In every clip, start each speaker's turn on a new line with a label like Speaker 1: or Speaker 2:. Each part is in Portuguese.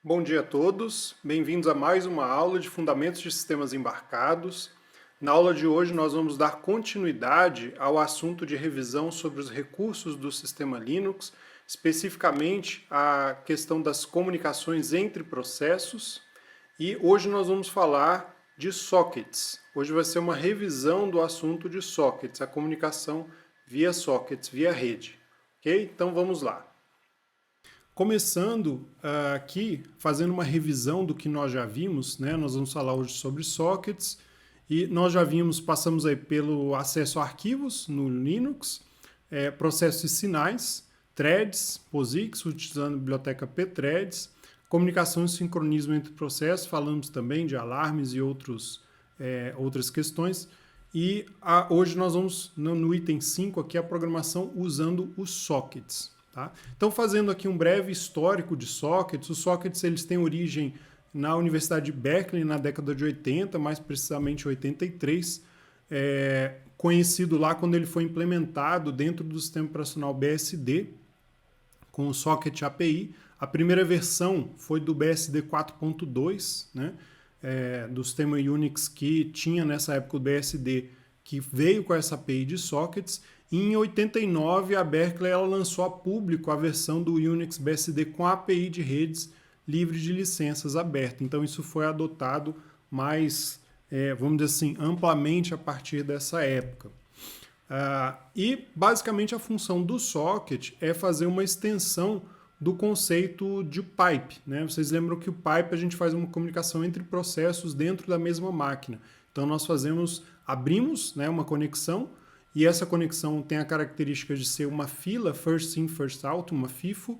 Speaker 1: Bom dia a todos, bem-vindos a mais uma aula de Fundamentos de Sistemas Embarcados. Na aula de hoje nós vamos dar continuidade ao assunto de revisão sobre os recursos do sistema Linux, especificamente a questão das comunicações entre processos, e hoje nós vamos falar de sockets. Hoje vai ser uma revisão do assunto de sockets, a comunicação via sockets, via rede. Ok? Então vamos lá. Começando aqui, fazendo uma revisão do que nós já vimos, né? Nós vamos falar hoje sobre sockets e nós já vimos, passamos aí pelo acesso a arquivos no Linux, processos e sinais, threads, POSIX, utilizando a biblioteca pthreads, comunicação e sincronismo entre processos, falamos também de alarmes e outras questões. E hoje nós vamos, no item 5 aqui, a programação usando os sockets. Tá? Então, fazendo aqui um breve histórico de sockets, os sockets eles têm origem na Universidade de Berkeley na década de 80, mais precisamente 83, conhecido lá quando ele foi implementado dentro do sistema operacional BSD, com o socket API. A primeira versão foi do BSD 4.2, né, do sistema Unix que tinha nessa época o BSD, que veio com essa API de sockets. E em 89, a Berkeley ela lançou a público a versão do Unix BSD com a API de redes livre de licenças aberta. Então isso foi adotado mais, vamos dizer assim, amplamente a partir dessa época. E basicamente a função do socket é fazer uma extensão do conceito de pipe, né? Vocês lembram que o pipe a gente faz uma comunicação entre processos dentro da mesma máquina. Então nós abrimos, né, uma conexão, e essa conexão tem a característica de ser uma fila, first in, first out, uma FIFO,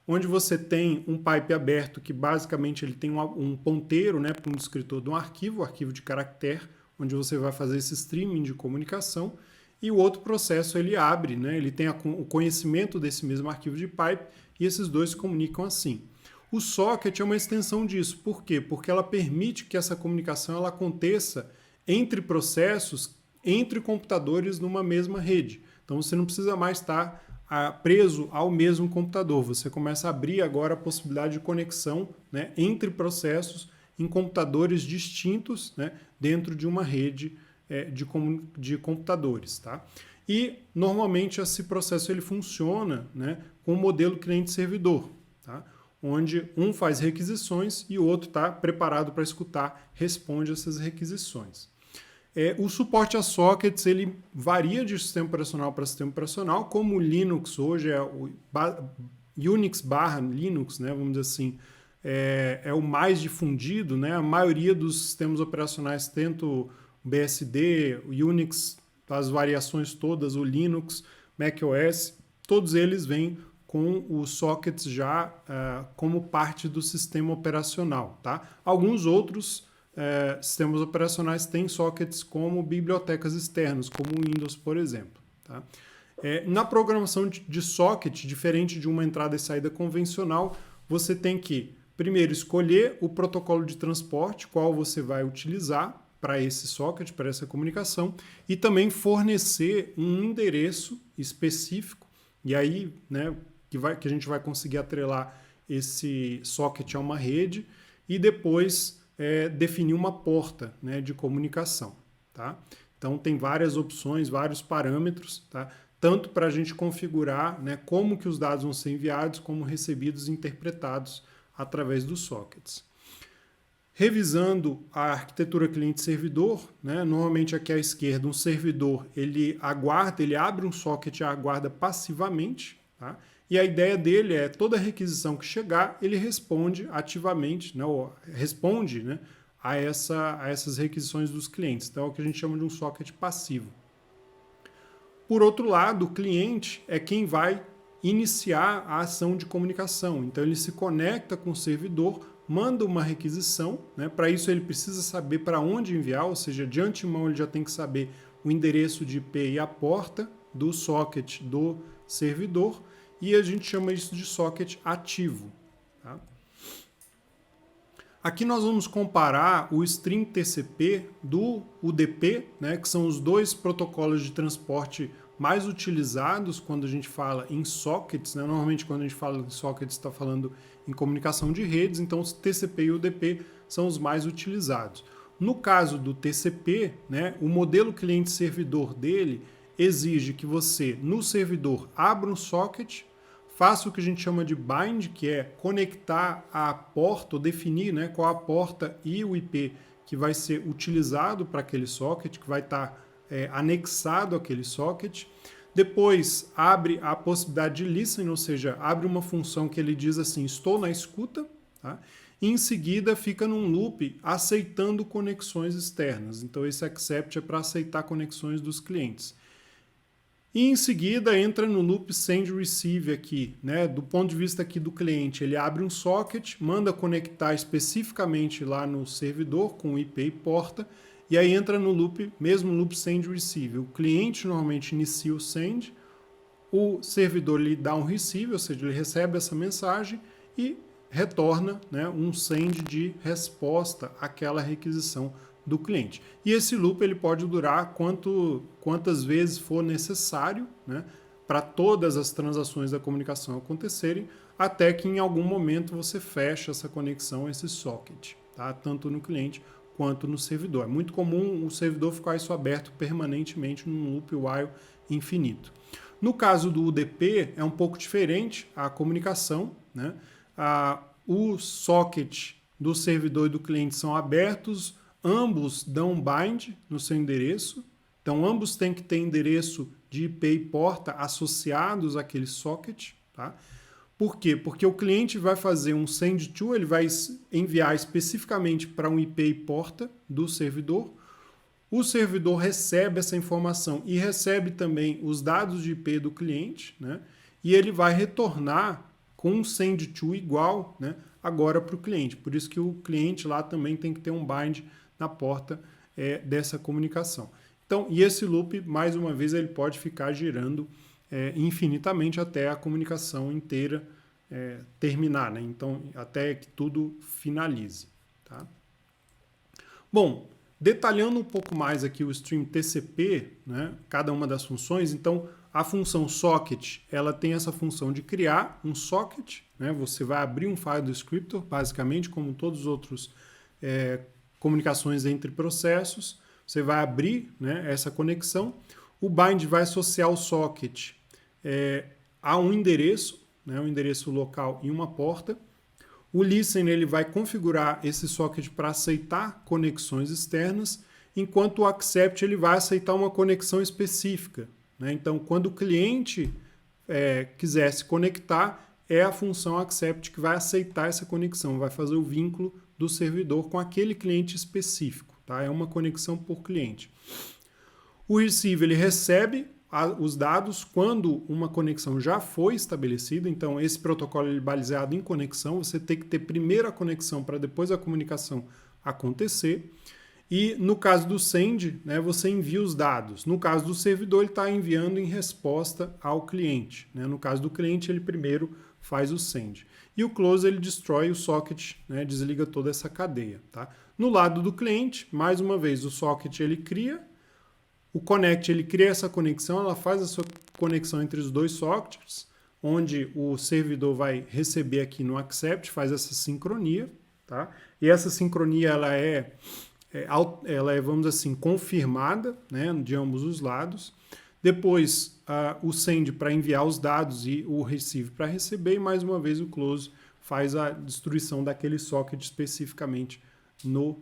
Speaker 1: onde você tem um pipe aberto que basicamente ele tem um ponteiro, né, para um descritor de um arquivo de caractere, onde você vai fazer esse streaming de comunicação, e o outro processo ele abre, né, ele tem o conhecimento desse mesmo arquivo de pipe, e esses dois se comunicam assim. O socket é uma extensão disso. Por quê? Porque ela permite que essa comunicação ela aconteça entre processos, entre computadores numa mesma rede. Então você não precisa mais estar preso ao mesmo computador. Você começa a abrir agora a possibilidade de conexão, né, entre processos em computadores distintos, né, dentro de uma rede de computadores. Tá? E normalmente esse processo ele funciona, né, com o modelo cliente-servidor, tá? Onde um faz requisições e o outro está preparado para escutar, responde essas requisições. O suporte a sockets ele varia de sistema operacional para sistema operacional, como o Linux hoje é o Unix/Linux, né, vamos dizer assim, é o mais difundido, né? A maioria dos sistemas operacionais, tanto o BSD, o Unix, as variações todas, o Linux, macOS, todos eles vêm com os sockets já como parte do sistema operacional. Tá? Alguns outros sistemas operacionais têm sockets como bibliotecas externas, como o Windows, por exemplo. Tá? Na programação de socket, diferente de uma entrada e saída convencional, você tem que, primeiro, escolher o protocolo de transporte, qual você vai utilizar para esse socket, para essa comunicação, e também fornecer um endereço específico, e aí, né, que a gente vai conseguir atrelar esse socket a uma rede, e depois definir uma porta, né, de comunicação. Tá? Então tem várias opções, vários parâmetros, tá? Tanto para a gente configurar, né, como que os dados vão ser enviados, como recebidos e interpretados através dos sockets. Revisando a arquitetura cliente-servidor, né, normalmente aqui à esquerda um servidor ele abre um socket e aguarda passivamente, tá? E a ideia dele é toda requisição que chegar, ele responde ativamente, né, responde, né, a essas requisições dos clientes. Então é o que a gente chama de um socket passivo. Por outro lado, o cliente é quem vai iniciar a ação de comunicação. Então ele se conecta com o servidor, manda uma requisição, né? Para isso ele precisa saber para onde enviar, ou seja, de antemão ele já tem que saber o endereço de IP e a porta do socket do servidor, e a gente chama isso de socket ativo. Tá? Aqui nós vamos comparar o string TCP do UDP, né, que são os dois protocolos de transporte mais utilizados quando a gente fala em sockets, né? Normalmente quando a gente fala em sockets está falando em comunicação de redes, então os TCP e UDP são os mais utilizados. No caso do TCP, né, o modelo cliente-servidor dele exige que você, no servidor, abra um socket, faça o que a gente chama de bind, que é conectar a porta, ou definir, né, qual a porta e o IP que vai ser utilizado para aquele socket, que vai estar anexado àquele socket. Depois abre a possibilidade de listen, ou seja, abre uma função que ele diz assim, estou na escuta, tá? E em seguida fica num loop aceitando conexões externas. Então esse accept é para aceitar conexões dos clientes. E em seguida entra no loop send receive aqui, né? Do ponto de vista aqui do cliente, ele abre um socket, manda conectar especificamente lá no servidor com IP e porta, e aí entra no loop, mesmo loop send receive. O cliente normalmente inicia o send, o servidor lhe dá um receive, ou seja, ele recebe essa mensagem e retorna, né, um send de resposta àquela requisição do cliente. E esse loop ele pode durar quantas vezes for necessário, né, para todas as transações da comunicação acontecerem, até que em algum momento você fecha essa conexão, esse socket, tá? Tanto no cliente quanto no servidor. É muito comum o servidor ficar isso aberto permanentemente num loop while infinito. No caso do UDP, é um pouco diferente a comunicação, né? O socket do servidor e do cliente são abertos, ambos dão bind no seu endereço, então ambos têm que ter endereço de IP e porta associados àquele socket, tá? Por quê? Porque o cliente vai fazer um send to, ele vai enviar especificamente para um IP e porta do servidor. O servidor recebe essa informação e recebe também os dados de IP do cliente, né? E ele vai retornar com um send to igual, né, agora para o cliente. Por isso que o cliente lá também tem que ter um bind na porta dessa comunicação. Então, e esse loop, mais uma vez, ele pode ficar girando infinitamente até a comunicação inteira terminar, né? Então, até que tudo finalize. Tá? Bom, detalhando um pouco mais aqui o stream TCP, né, cada uma das funções, então a função socket, ela tem essa função de criar um socket, né, você vai abrir um file descriptor, basicamente, como todos os outros comunicações entre processos, você vai abrir, né, essa conexão, o bind vai associar o socket a um endereço, né, um endereço local e uma porta. O listen ele vai configurar esse socket para aceitar conexões externas, enquanto o accept ele vai aceitar uma conexão específica, né? Então, quando o cliente quiser se conectar, é a função accept que vai aceitar essa conexão, vai fazer o vínculo do servidor com aquele cliente específico, tá? É uma conexão por cliente. O receive ele recebe os dados quando uma conexão já foi estabelecida, então esse protocolo é baseado em conexão, você tem que ter primeiro a conexão para depois a comunicação acontecer. E no caso do send, né, você envia os dados. No caso do servidor, ele está enviando em resposta ao cliente, né? No caso do cliente, ele primeiro faz o send. E o close, ele destrói o socket, né, desliga toda essa cadeia. Tá? No lado do cliente, mais uma vez, o socket ele cria, o connect ele cria essa conexão, ela faz a sua conexão entre os dois sockets, onde o servidor vai receber aqui no accept, faz essa sincronia, tá? E essa sincronia ela é, vamos dizer assim, confirmada, né, de ambos os lados. Depois o send para enviar os dados e o receive para receber, e mais uma vez o close faz a destruição daquele socket especificamente no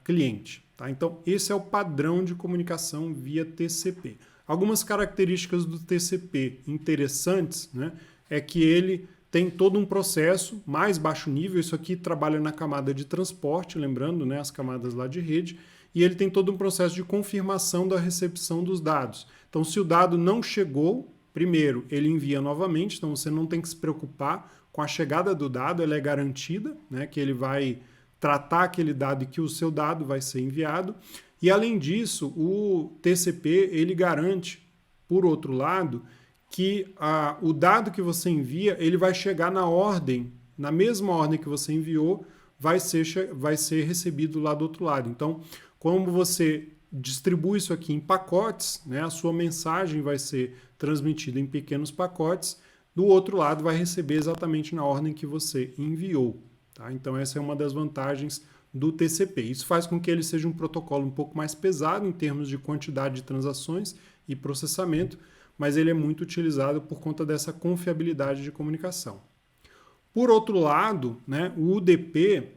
Speaker 1: cliente. Tá? Então, esse é o padrão de comunicação via TCP. Algumas características do TCP interessantes, né, é que ele tem todo um processo mais baixo nível, isso aqui trabalha na camada de transporte, lembrando, né, as camadas lá de rede, e ele tem todo um processo de confirmação da recepção dos dados. Então, se o dado não chegou, primeiro, ele envia novamente, então você não tem que se preocupar com a chegada do dado, ela é garantida, né, que ele vai tratar aquele dado e que o seu dado vai ser enviado. E, além disso, o TCP ele garante, por outro lado, que o dado que você envia ele vai chegar na ordem, na mesma ordem que você enviou, vai ser recebido lá do outro lado. Então, como você distribui isso aqui em pacotes, né? A sua mensagem vai ser transmitida em pequenos pacotes, do outro lado vai receber exatamente na ordem que você enviou. Tá? Então essa é uma das vantagens do TCP. Isso faz com que ele seja um protocolo um pouco mais pesado em termos de quantidade de transações e processamento, mas ele é muito utilizado por conta dessa confiabilidade de comunicação. Por outro lado, né, o UDP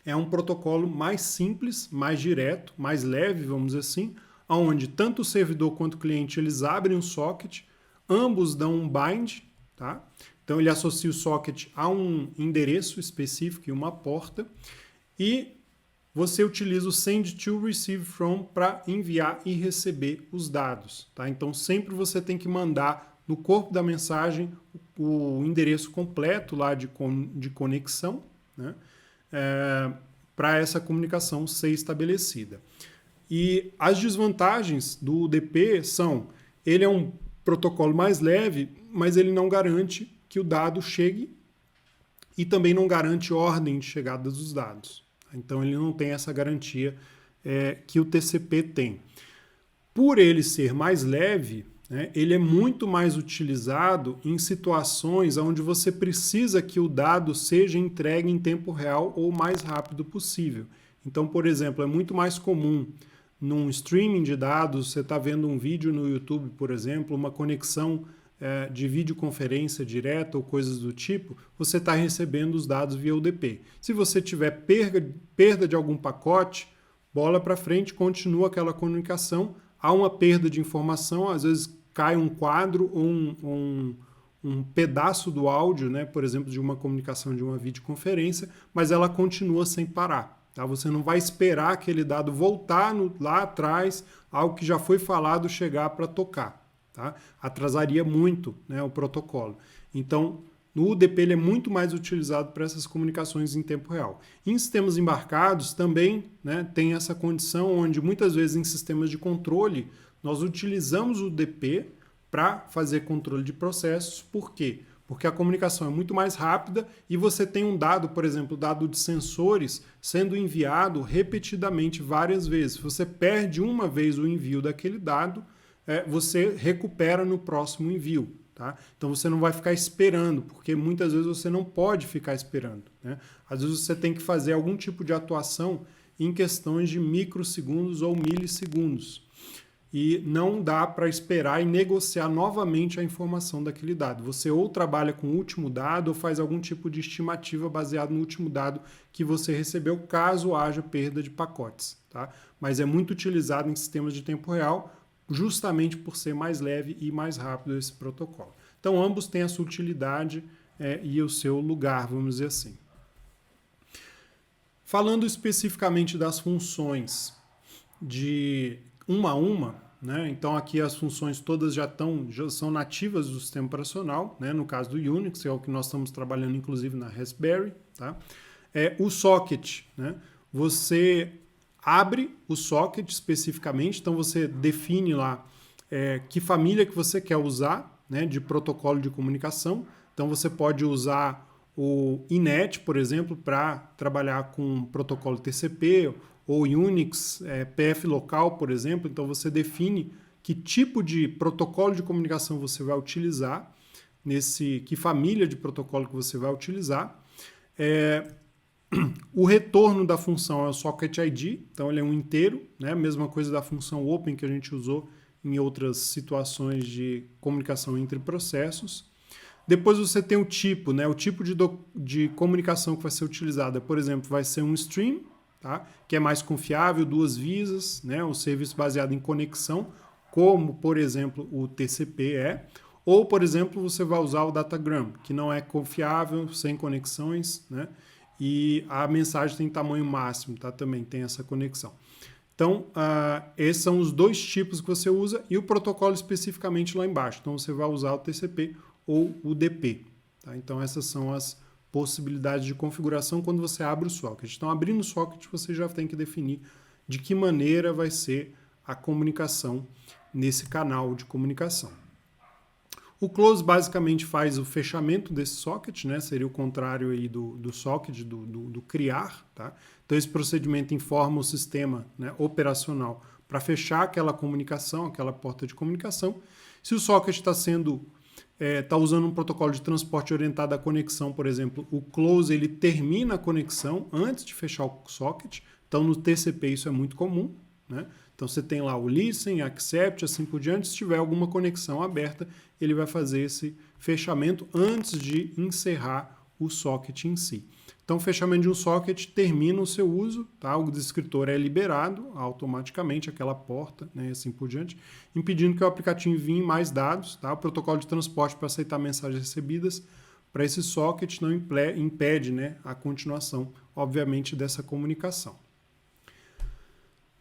Speaker 1: é um protocolo mais simples, mais direto, mais leve, vamos dizer assim, onde tanto o servidor quanto o cliente eles abrem um socket, ambos dão um bind, tá? Então ele associa o socket a um endereço específico e uma porta, e você utiliza o send to receive from para enviar e receber os dados, tá? Então sempre você tem que mandar no corpo da mensagem o endereço completo lá de conexão, né? Para essa comunicação ser estabelecida. E as desvantagens do UDP são, ele é um protocolo mais leve, mas ele não garante que o dado chegue e também não garante ordem de chegada dos dados. Então ele não tem essa garantia que o TCP tem. Por ele ser mais leve, né, ele é muito mais utilizado em situações onde você precisa que o dado seja entregue em tempo real ou o mais rápido possível. Então, por exemplo, é muito mais comum num streaming de dados, você está vendo um vídeo no YouTube, por exemplo, uma conexão de videoconferência direta ou coisas do tipo, você está recebendo os dados via UDP. Se você tiver perda de algum pacote, bola para frente, continua aquela comunicação. Há uma perda de informação, às vezes cai um quadro ou um pedaço do áudio, né, por exemplo, de uma comunicação de uma videoconferência, mas ela continua sem parar. Tá? Você não vai esperar aquele dado voltar lá atrás, algo que já foi falado chegar para tocar. Tá? Atrasaria muito, né, o protocolo. Então, no UDP ele é muito mais utilizado para essas comunicações em tempo real. Em sistemas embarcados também, né, tem essa condição onde muitas vezes em sistemas de controle nós utilizamos o UDP para fazer controle de processos. Por quê? Porque a comunicação é muito mais rápida e você tem um dado, por exemplo, dado de sensores sendo enviado repetidamente várias vezes. Se você perde uma vez o envio daquele dado, você recupera no próximo envio. Tá? Então você não vai ficar esperando, porque muitas vezes você não pode ficar esperando. Né? Às vezes você tem que fazer algum tipo de atuação em questões de microsegundos ou milissegundos. E não dá para esperar e negociar novamente a informação daquele dado. Você ou trabalha com o último dado ou faz algum tipo de estimativa baseado no último dado que você recebeu, caso haja perda de pacotes. Tá? Mas é muito utilizado em sistemas de tempo real, justamente por ser mais leve e mais rápido esse protocolo. Então, ambos têm a sua utilidade e o seu lugar, vamos dizer assim. Falando especificamente das funções de uma a uma, né? Então aqui as funções todas já são nativas do sistema operacional, né? No caso do Unix, é o que nós estamos trabalhando inclusive na Raspberry. Tá? O socket, né? Você abre o socket especificamente, então você define lá que família que você quer usar, né, de protocolo de comunicação. Então você pode usar o INET, por exemplo, para trabalhar com protocolo TCP, ou Unix, PF local, por exemplo. Então você define que tipo de protocolo de comunicação você vai utilizar, que família de protocolo que você vai utilizar. O retorno da função é o socket ID, então ele é um inteiro, né? Mesma coisa da função open que a gente usou em outras situações de comunicação entre processos. Depois você tem o tipo, né? O tipo de comunicação que vai ser utilizada, por exemplo, vai ser um stream, tá? Que é mais confiável, 2 vias, né? O serviço baseado em conexão, como, por exemplo, o TCP é. Ou, por exemplo, você vai usar o datagram, que não é confiável, sem conexões, né? E a mensagem tem tamanho máximo, tá? Também tem essa conexão. Então, esses são os 2 tipos que você usa e o protocolo especificamente lá embaixo. Então, você vai usar o TCP ou o UDP. Tá? Então, essas são as possibilidades de configuração quando você abre o socket. Então, abrindo o socket, você já tem que definir de que maneira vai ser a comunicação nesse canal de comunicação. O close basicamente faz o fechamento desse socket, né? Seria o contrário aí do socket, do criar. Tá? Então esse procedimento informa o sistema, né, operacional para fechar aquela comunicação, aquela porta de comunicação. Se o socket está usando um protocolo de transporte orientado à conexão, por exemplo, o close ele termina a conexão antes de fechar o socket. Então no TCP isso é muito comum, né? Então você tem lá o listen, accept, assim por diante. Se tiver alguma conexão aberta, ele vai fazer esse fechamento antes de encerrar o socket em si. Então o fechamento de um socket termina o seu uso, tá? O descritor é liberado automaticamente, aquela porta, né, assim por diante, impedindo que o aplicativo envie mais dados, tá? O protocolo de transporte para aceitar mensagens recebidas para esse socket não impede, né, a continuação, obviamente, dessa comunicação.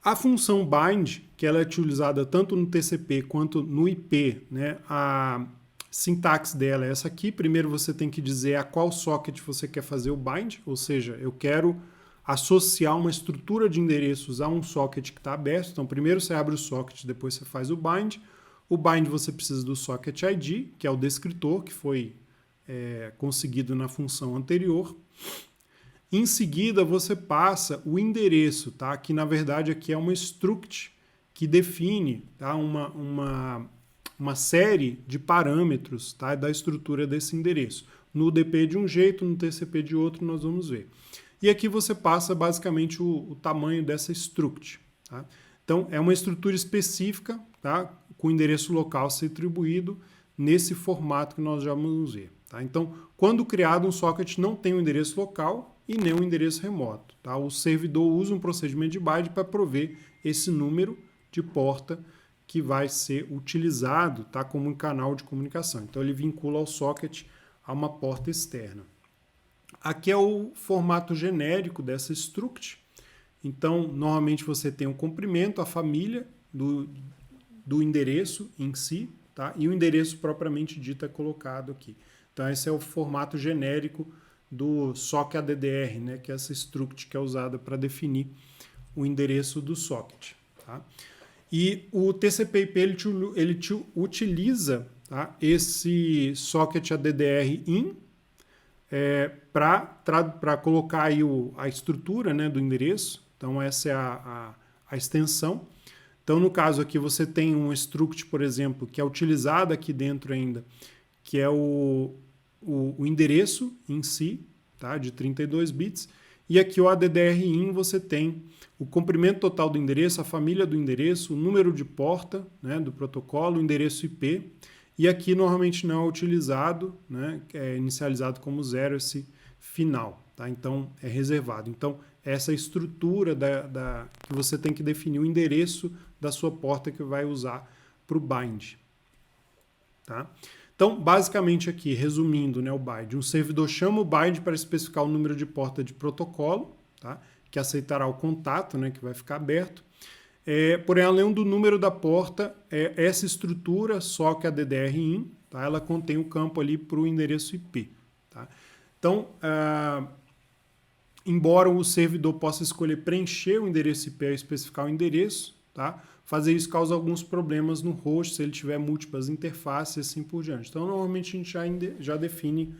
Speaker 1: A função bind, que ela é utilizada tanto no TCP quanto no IP, né, a sintaxe dela é essa aqui. Primeiro você tem que dizer a qual socket você quer fazer o bind, ou seja, eu quero associar uma estrutura de endereços a um socket que está aberto. Então primeiro você abre o socket, depois você faz o bind. O bind você precisa do socket ID, que é o descritor que foi conseguido na função anterior. Em seguida, você passa o endereço, tá? Que na verdade aqui é uma struct que define, tá? uma série de parâmetros, tá? Da estrutura desse endereço. No UDP de um jeito, no TCP de outro, nós vamos ver. E aqui você passa basicamente o tamanho dessa struct. Tá? Então, é uma estrutura específica, tá? Com o endereço local ser atribuído nesse formato que nós já vamos ver. Tá? Então, quando criado, um socket não tem um endereço local e nem um endereço remoto. Tá? O servidor usa um procedimento de bind para prover esse número de porta que vai ser utilizado, tá, como um canal de comunicação. Então, ele vincula ao socket a uma porta externa. Aqui é o formato genérico dessa struct. Então, normalmente você tem um comprimento, a família do endereço em si, tá? E o endereço propriamente dito é colocado aqui. Então, esse é o formato genérico do SOC ADDR, né? Que é essa struct que é usada para definir o endereço do socket. Tá? E o TCP/IP ele utiliza, tá, esse socket ADDR-IN para colocar aí a estrutura, né, do endereço. Então essa é a extensão. Então no caso aqui você tem um struct, por exemplo, que é utilizado aqui dentro ainda, que é o endereço em si, tá, de 32 bits. E aqui o ADDR-IN você tem o comprimento total do endereço, a família do endereço, o número de porta, né, do protocolo, o endereço IP. E aqui normalmente não é utilizado, né, é inicializado como 0 esse final. Tá? Então é reservado. Então essa estrutura que você tem que definir o endereço da sua porta que vai usar para o bind. Tá? Então, basicamente aqui, resumindo, né, o bind, um servidor chama o bind para especificar o número de porta de protocolo, tá, que aceitará o contato, né, que vai ficar aberto. Porém, além do número da porta, essa estrutura, SOC ADDR-IN, tá, ela contém o campo ali para o endereço IP. Tá? Então, embora o servidor possa escolher preencher o endereço IP ao especificar o endereço, tá? Fazer isso causa alguns problemas no host, se ele tiver múltiplas interfaces e assim por diante. Então, normalmente a gente já define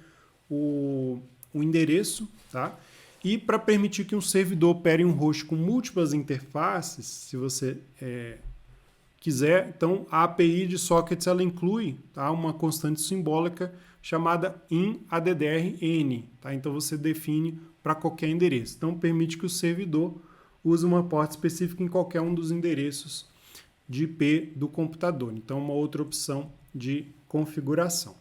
Speaker 1: o endereço, tá? E para permitir que um servidor opere um host com múltiplas interfaces, se você quiser, então a API de sockets ela inclui, tá, uma constante simbólica chamada in_addr_n. Tá? Então você define para qualquer endereço. Então permite que o servidor use uma porta específica em qualquer um dos endereços de IP do computador. Então, uma outra opção de configuração.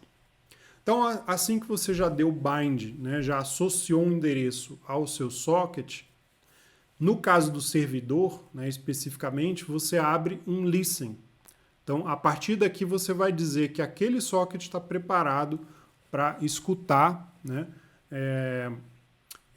Speaker 1: Então, assim que você já deu bind, né, já associou um endereço ao seu socket, no caso do servidor, né, especificamente, você abre um listen. Então, a partir daqui você vai dizer que aquele socket está preparado para escutar, né,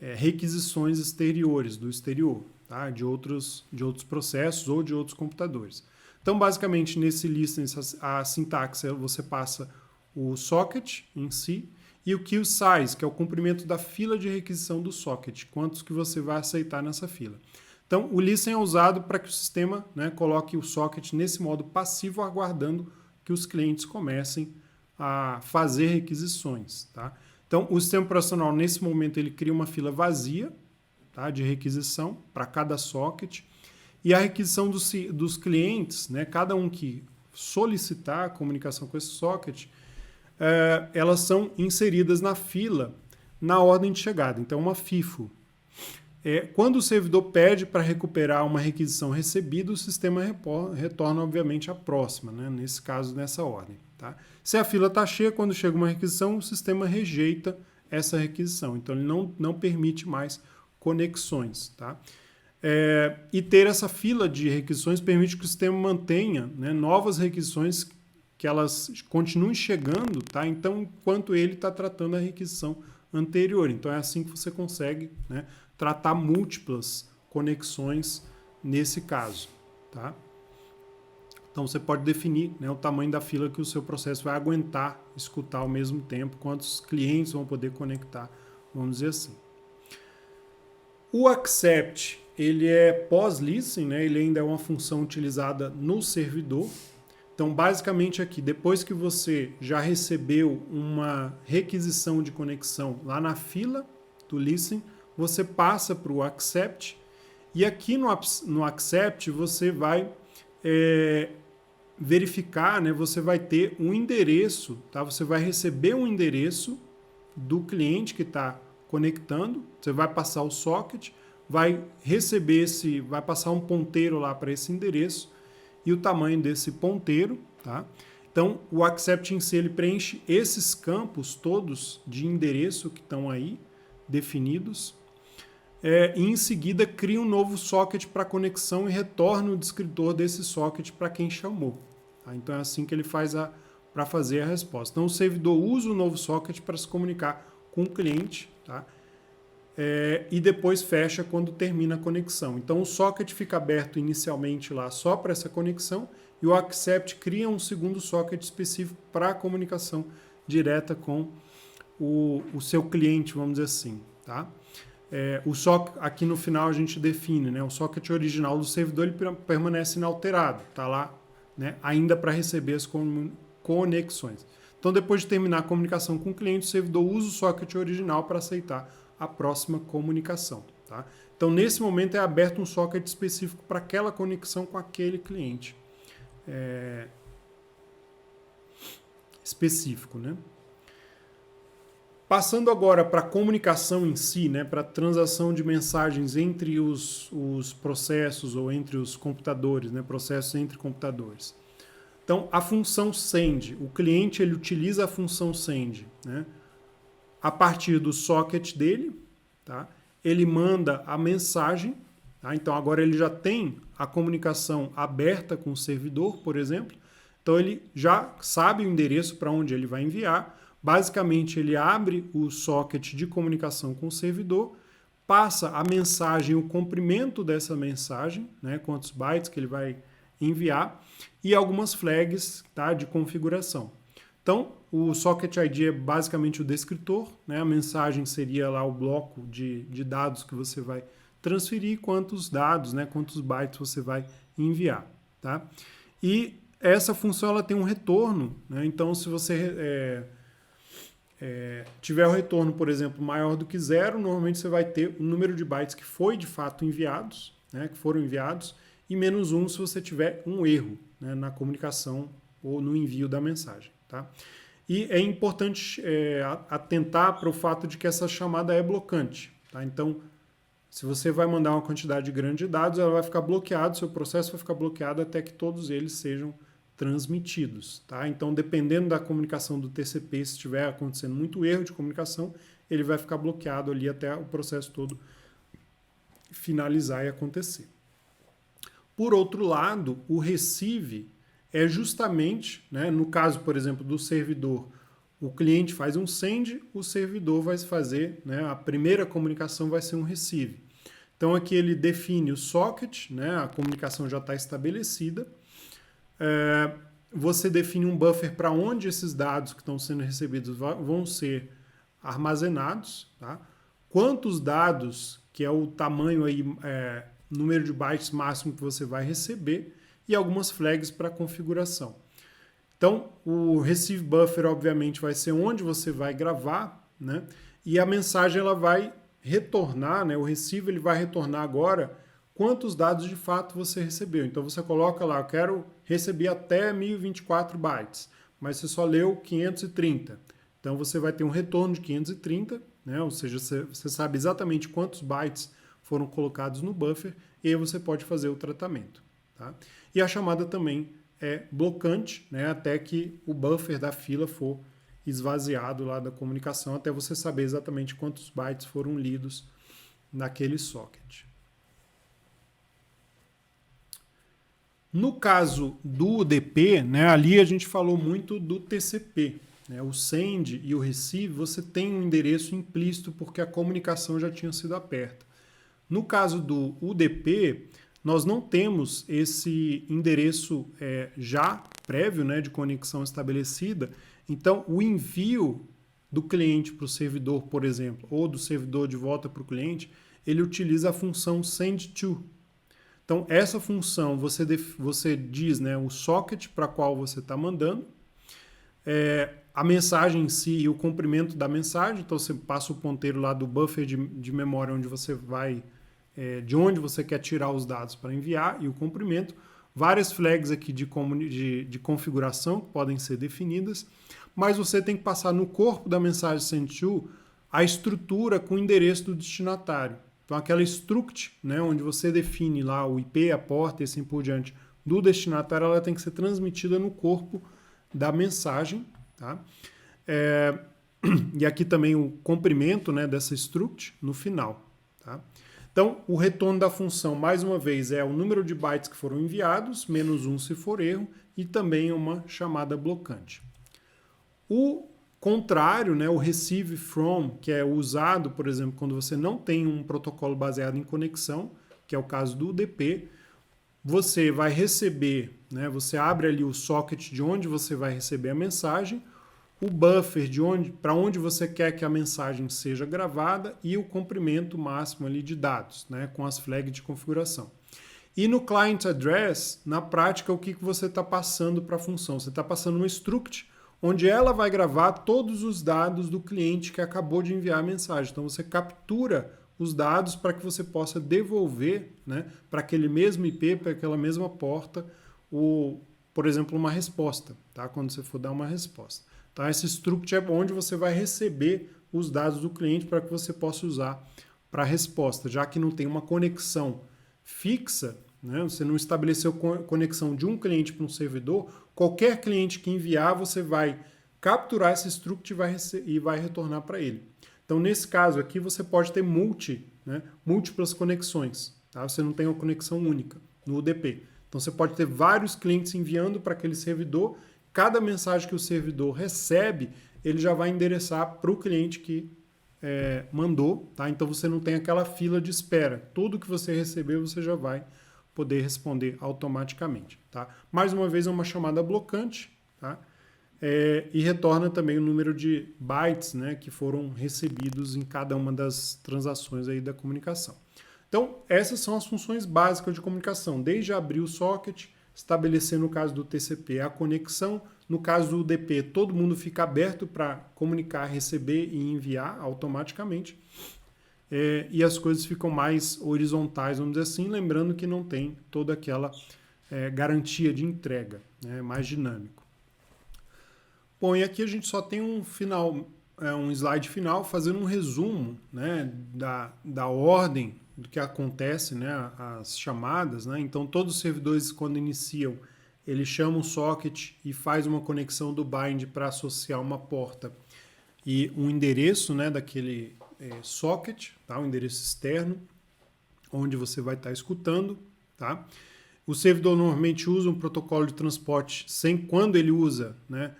Speaker 1: requisições exteriores, do exterior, tá, de outros processos ou de outros computadores. Então, basicamente, nesse listen, a sintaxe, você passa o socket em si e o queue size, que é o comprimento da fila de requisição do socket, quantos que você vai aceitar nessa fila. Então, o listen é usado para que o sistema, né, coloque o socket nesse modo passivo, aguardando que os clientes comecem a fazer requisições. Tá? Então, o sistema operacional, nesse momento, ele cria uma fila vazia, tá, de requisição para cada socket. e a requisição dos clientes, né, cada um que solicitar a comunicação com esse socket, elas são inseridas na fila na ordem de chegada. Então, uma FIFO. Quando o servidor pede para recuperar uma requisição recebida, o sistema retorna, obviamente, a próxima, né? Nesse caso, nessa ordem. Tá? Se a fila está cheia, quando chega uma requisição, o sistema rejeita essa requisição. Então, ele não permite mais conexões. Tá? E ter essa fila de requisições permite que o sistema mantenha, né, novas requisições que elas continuem chegando, tá? Então, enquanto ele está tratando a requisição anterior. Então, é assim que você consegue, né, tratar múltiplas conexões nesse caso. Tá? Então, você pode definir, né, o tamanho da fila que o seu processo vai aguentar escutar ao mesmo tempo, quantos clientes vão poder conectar, vamos dizer assim. O accept, ele é pós-listen, né? Ele ainda é uma função utilizada no servidor. Então, basicamente aqui, depois que você já recebeu uma requisição de conexão lá na fila do listen, você passa para o accept, e aqui no accept você vai verificar, né? Você vai ter um endereço, tá? Você vai receber um endereço do cliente que está conectando, você vai passar o socket, vai receber vai passar um ponteiro lá para esse endereço e o tamanho desse ponteiro, tá? Então, o accept em si, ele preenche esses campos todos de endereço que estão aí definidos, e em seguida cria um novo socket para conexão e retorna o descritor desse socket para quem chamou. Tá? Então, é assim que ele faz para fazer a resposta. Então, o servidor usa o novo socket para se comunicar com o cliente, tá? E depois fecha quando termina a conexão. Então, o socket fica aberto inicialmente lá só para essa conexão e o accept cria um segundo socket específico para a comunicação direta com o seu cliente, vamos dizer assim. Tá? Aqui no final a gente define, né, o socket original do servidor, ele permanece inalterado, está lá, né, ainda para receber as conexões. Então, depois de terminar a comunicação com o cliente, o servidor usa o socket original para aceitar a próxima comunicação. Tá? Então, nesse momento é aberto um socket específico para aquela conexão com aquele cliente específico. Né? Passando agora para a comunicação em si, né, para a transação de mensagens entre os processos ou entre os computadores, né, processos entre computadores. Então, a função send, o cliente ele utiliza a função send, né, a partir do socket dele, tá? Ele manda a mensagem, tá? Então agora ele já tem a comunicação aberta com o servidor, por exemplo, então ele já sabe o endereço para onde ele vai enviar. Basicamente ele abre o socket de comunicação com o servidor, passa a mensagem, o comprimento dessa mensagem, né, quantos bytes que ele vai enviar, e algumas flags, tá, de configuração. Então, o socket ID é basicamente o descritor, né? A mensagem seria lá o bloco de dados que você vai transferir, quantos dados, né? Quantos bytes você vai enviar. Tá? E essa função ela tem um retorno, né? Então, se você tiver o retorno, por exemplo, maior do que 0, normalmente você vai ter o número de bytes que foi de fato enviados, né? Que foram enviados, e menos 1 se você tiver um erro, né? Na comunicação ou no envio da mensagem. Tá? E é importante atentar para o fato de que essa chamada é blocante. Tá? Então, se você vai mandar uma quantidade grande de dados, ela vai ficar bloqueada, seu processo vai ficar bloqueado até que todos eles sejam transmitidos. Tá? Então, dependendo da comunicação do TCP, se estiver acontecendo muito erro de comunicação, ele vai ficar bloqueado ali até o processo todo finalizar e acontecer. Por outro lado, o receive é justamente, né, no caso, por exemplo, do servidor, o cliente faz um send, o servidor vai fazer, né, a primeira comunicação vai ser um receive. Então aqui ele define o socket, né, a comunicação já está estabelecida. Você define um buffer para onde esses dados que estão sendo recebidos vão ser armazenados. Tá? Quantos dados, que é o tamanho aí, número de bytes máximo que você vai receber, e algumas flags para configuração. Então, o receive buffer, obviamente, vai ser onde você vai gravar, né? E a mensagem ela vai retornar, né? O receive ele vai retornar agora quantos dados de fato você recebeu. Então você coloca lá, eu quero receber até 1024 bytes, mas você só leu 530. Então você vai ter um retorno de 530, né? Ou seja, você sabe exatamente quantos bytes foram colocados no buffer e aí você pode fazer o tratamento. Tá? E a chamada também é blocante, né? Até que o buffer da fila for esvaziado lá da comunicação, até você saber exatamente quantos bytes foram lidos naquele socket. No caso do UDP, né, ali a gente falou muito do TCP. Né, o send e o receive, você tem um endereço implícito porque a comunicação já tinha sido aberta. No caso do UDP, nós não temos esse endereço já prévio, né, de conexão estabelecida. Então, o envio do cliente para o servidor, por exemplo, ou do servidor de volta para o cliente, ele utiliza a função send-to. Então, essa função, você diz, né, o socket para qual você está mandando, a mensagem em si e o comprimento da mensagem. Então, você passa o ponteiro lá do buffer de memória onde você vai, de onde você quer tirar os dados para enviar, e o comprimento. Várias flags aqui de configuração que podem ser definidas, mas você tem que passar no corpo da mensagem send-to a estrutura com o endereço do destinatário. Então, aquela struct, né, onde você define lá o IP, a porta e assim por diante do destinatário, ela tem que ser transmitida no corpo da mensagem. Tá? E aqui também o comprimento, né, dessa struct no final. Tá? Então, o retorno da função, mais uma vez, é o número de bytes que foram enviados, menos 1 se for erro, e também uma chamada blocante. O contrário, né, o receive from, que é usado, por exemplo, quando você não tem um protocolo baseado em conexão, que é o caso do UDP, você vai receber, né, você abre ali o socket de onde você vai receber a mensagem, o buffer para onde você quer que a mensagem seja gravada e o comprimento máximo ali de dados, né, com as flags de configuração. E no client address, na prática, o que você está passando para a função? Você está passando uma struct, onde ela vai gravar todos os dados do cliente que acabou de enviar a mensagem. Então você captura os dados para que você possa devolver, né, para aquele mesmo IP, para aquela mesma porta, por exemplo, uma resposta, tá? Quando você for dar uma resposta. Tá? Esse struct é onde você vai receber os dados do cliente para que você possa usar para a resposta, já que não tem uma conexão fixa, né? Você não estabeleceu conexão de um cliente para um servidor, qualquer cliente que enviar, você vai capturar esse struct e vai retornar para ele. Então, nesse caso aqui, você pode ter múltiplas conexões. Tá? Você não tem uma conexão única no UDP. Então, você pode ter vários clientes enviando para aquele servidor. Cada mensagem que o servidor recebe, ele já vai endereçar para o cliente que mandou. Tá? Então, você não tem aquela fila de espera. Tudo que você receber, você já vai poder responder automaticamente. Tá? Mais uma vez, é uma chamada blocante, tá? E retorna também o número de bytes, né, que foram recebidos em cada uma das transações aí da comunicação. Então, essas são as funções básicas de comunicação, desde abrir o socket, estabelecer, no caso do TCP, a conexão. No caso do UDP, todo mundo fica aberto para comunicar, receber e enviar automaticamente. E as coisas ficam mais horizontais, vamos dizer assim, lembrando que não tem toda aquela garantia de entrega, né, mais dinâmico. Bom, e aqui a gente só tem um slide final fazendo um resumo, né, da ordem do que acontece, né, as chamadas. Né? Então, todos os servidores, quando iniciam, eles chamam o socket e faz uma conexão do bind para associar uma porta e um endereço, né, daquele socket, tá? Um endereço externo, onde você vai estar escutando. Tá? O servidor normalmente usa um protocolo de transporte quando ele usa, né,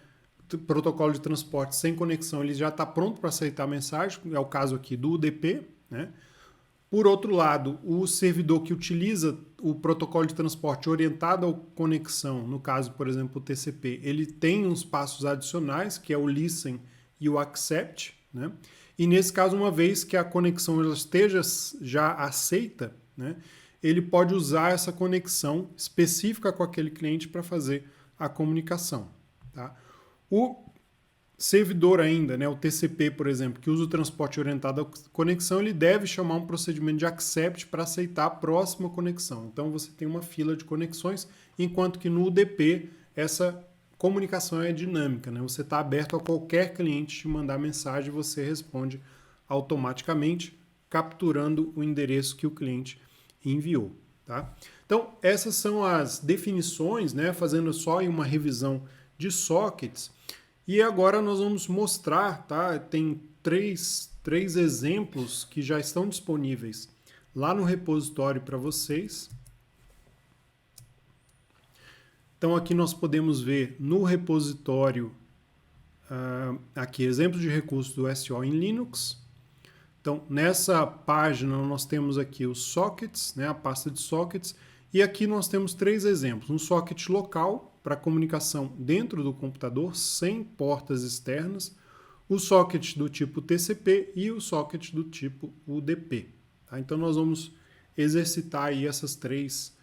Speaker 1: protocolo de transporte sem conexão, ele já está pronto para aceitar a mensagem, é o caso aqui do UDP. Né? Por outro lado, o servidor que utiliza o protocolo de transporte orientado à conexão, no caso, por exemplo, o TCP, ele tem uns passos adicionais, que é o listen e o accept. Né? E nesse caso, uma vez que a conexão esteja já aceita, né, ele pode usar essa conexão específica com aquele cliente para fazer a comunicação. Tá? O servidor ainda, né, o TCP, por exemplo, que usa o transporte orientado à conexão, ele deve chamar um procedimento de accept para aceitar a próxima conexão. Então você tem uma fila de conexões, enquanto que no UDP essa comunicação é dinâmica, né? Você está aberto a qualquer cliente te mandar mensagem e você responde automaticamente, capturando o endereço que o cliente enviou. Tá? Então, essas são as definições, né? Fazendo só uma revisão de sockets. E agora nós vamos mostrar, tá? Tem três exemplos que já estão disponíveis lá no repositório para vocês. Então aqui nós podemos ver no repositório, aqui exemplos de recursos do SO em Linux. Então nessa página nós temos aqui os sockets, né? A pasta de sockets. E aqui nós temos três exemplos. Um socket local, para comunicação dentro do computador, sem portas externas, o socket do tipo TCP e o socket do tipo UDP. Tá? Então nós vamos exercitar aí essas três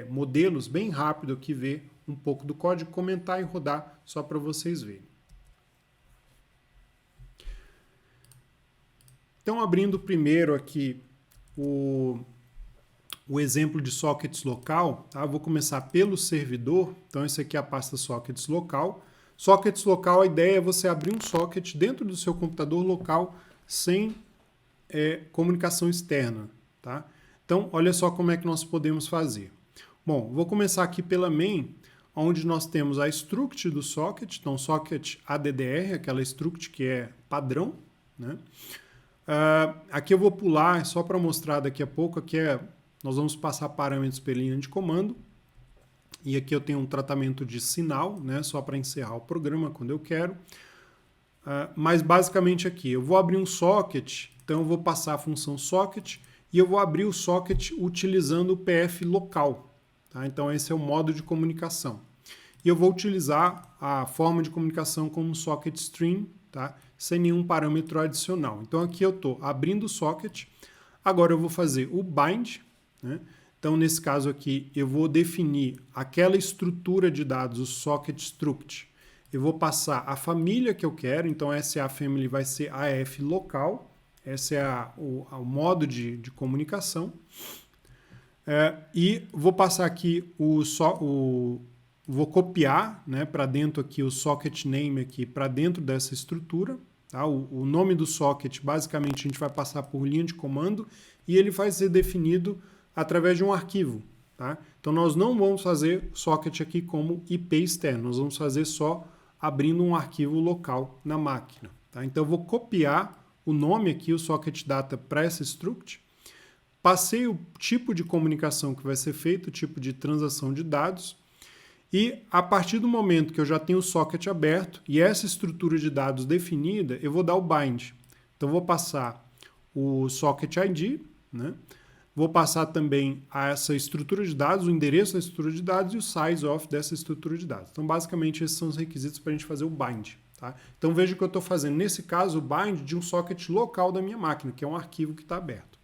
Speaker 1: modelos bem rápido aqui, ver um pouco do código, comentar e rodar só para vocês verem. Então abrindo primeiro aqui o exemplo de sockets local, tá? Vou começar pelo servidor. Então, esse aqui é a pasta sockets local. Sockets local, a ideia é você abrir um socket dentro do seu computador local sem comunicação externa. Tá? Então, olha só como é que nós podemos fazer. Bom, vou começar aqui pela main, onde nós temos a struct do socket. Então, socket ADDR, aquela struct que é padrão. Né? Aqui eu vou pular, só para mostrar daqui a pouco, aqui nós vamos passar parâmetros pela linha de comando. E aqui eu tenho um tratamento de sinal, né, só para encerrar o programa quando eu quero. Mas basicamente aqui, eu vou abrir um socket, então eu vou passar a função socket e eu vou abrir o socket utilizando o PF local. Tá? Então esse é o modo de comunicação. E eu vou utilizar a forma de comunicação como socket string, tá? Sem nenhum parâmetro adicional. Então aqui eu estou abrindo o socket, agora eu vou fazer o bind, né? Então, nesse caso aqui, eu vou definir aquela estrutura de dados, o socket struct. Eu vou passar a família que eu quero, então SA family vai ser AF local, esse é o modo de comunicação. E vou passar aqui vou copiar, né, para dentro aqui o socket name aqui para dentro dessa estrutura. Tá? O nome do socket, basicamente, a gente vai passar por linha de comando e ele vai ser definido através de um arquivo. Tá? Então nós não vamos fazer socket aqui como IP externo, nós vamos fazer só abrindo um arquivo local na máquina. Tá? Então eu vou copiar o nome aqui, o socket data, para essa struct, passei o tipo de comunicação que vai ser feito, o tipo de transação de dados, e a partir do momento que eu já tenho o socket aberto e essa estrutura de dados definida, eu vou dar o bind. Então eu vou passar o socket ID, né? Vou passar também a essa estrutura de dados, o endereço da estrutura de dados e o size of dessa estrutura de dados. Então, basicamente, esses são os requisitos para a gente fazer o bind. Tá? Então, veja que eu estou fazendo, nesse caso, o bind de um socket local da minha máquina, que é um arquivo que está aberto.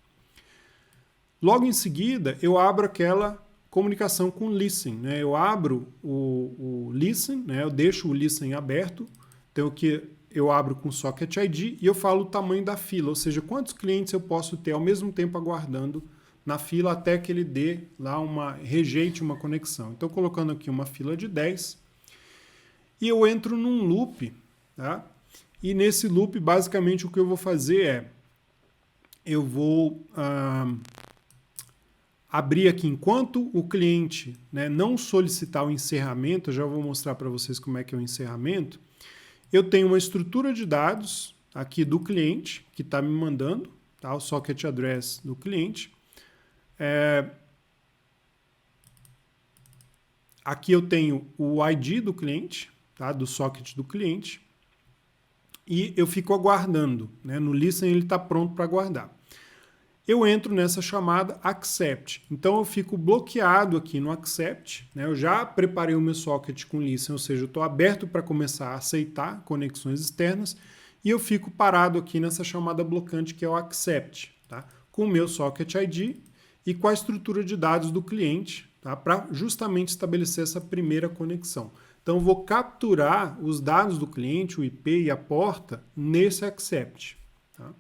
Speaker 1: Logo em seguida, eu abro aquela comunicação com listen. Né? Eu abro o listen, né? Eu deixo o listen aberto, então eu abro com socket ID e eu falo o tamanho da fila, ou seja, quantos clientes eu posso ter ao mesmo tempo aguardando na fila até que ele dê lá rejeite uma conexão. Então, colocando aqui uma fila de 10 e eu entro num loop, tá? E nesse loop, basicamente, o que eu vou fazer eu vou abrir aqui, enquanto o cliente, né, não solicitar o encerramento, eu já vou mostrar para vocês como é que é o encerramento, eu tenho uma estrutura de dados aqui do cliente, que está me mandando, tá, o socket address do cliente. Aqui eu tenho o ID do cliente, tá, do socket do cliente, e eu fico aguardando. Né, no listen ele está pronto para aguardar. Eu entro nessa chamada accept. Então eu fico bloqueado aqui no accept. Né? Eu já preparei o meu socket com listen, ou seja, eu estou aberto para começar a aceitar conexões externas e eu fico parado aqui nessa chamada blocante que é o accept, tá? Com o meu socket ID e com a estrutura de dados do cliente, tá? Para justamente estabelecer essa primeira conexão. Então, eu vou capturar os dados do cliente, o IP e a porta, nesse accept. Tá?